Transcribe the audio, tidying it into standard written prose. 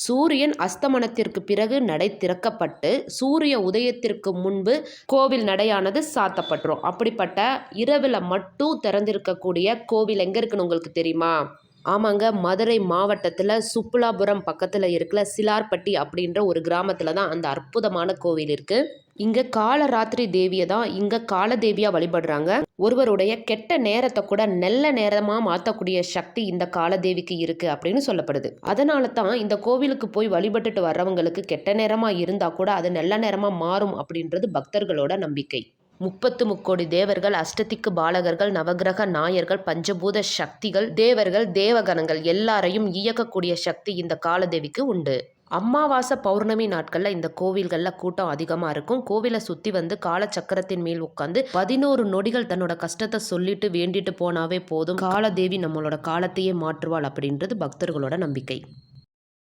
சூரியன் அஸ்தமனத்திற்கு பிறகு நடை திறக்கப்பட்டு சூரிய உதயத்திற்கு முன்பு கோவில் நடையானது சாத்தப்பட்டுரும். அப்படிப்பட்ட இரவில் மட்டும் திறந்திருக்கக்கூடிய கோவில் எங்கே இருக்குன்னு உங்களுக்கு தெரியுமா? ஆமாங்க, மதுரை மாவட்டத்தில் சுப்புலாபுரம் பக்கத்தில் இருக்கிற சிலார்பட்டி அப்படின்ற ஒரு கிராமத்தில் தான் அந்த அற்புதமான கோவில் இருக்குது. இங்கே காலராத்திரி தேவியை தான் இங்கே காலதேவியாக வழிபடுறாங்க. ஒருவருடைய கெட்ட நேரத்தை கூட நல்ல நேரமாக மாற்றக்கூடிய சக்தி இந்த காலதேவிக்கு இருக்குது அப்படின்னு சொல்லப்படுது. அதனால தான் இந்த கோவிலுக்கு போய் வழிபட்டுட்டு வர்றவங்களுக்கு கெட்ட நேரமாக இருந்தால் கூட அது நல்ல நேரமாக மாறும் அப்படின்றது பக்தர்களோட நம்பிக்கை. 33 தேவர்கள், அஷ்டதிக்கு பாலகர்கள், நவகிரக நாயர்கள், பஞ்சபூத சக்திகள், தேவர்கள், தேவகணங்கள் எல்லாரையும் இயக்கக்கூடிய சக்தி இந்த காலதேவிக்கு உண்டு. அமாவாசை பௌர்ணமி நாட்களில் இந்த கோவில்களில் கூட்டம் அதிகமாக இருக்கும். கோவிலை சுற்றி வந்து காலச்சக்கரத்தின் மேல் உட்காந்து 11 நொடிகள் தன்னோட கஷ்டத்தை சொல்லிட்டு வேண்டிட்டு போனாவே போதும், காலதேவி நம்மளோட காலத்தையே மாற்றுவாள் அப்படின்றது பக்தர்களோட நம்பிக்கை.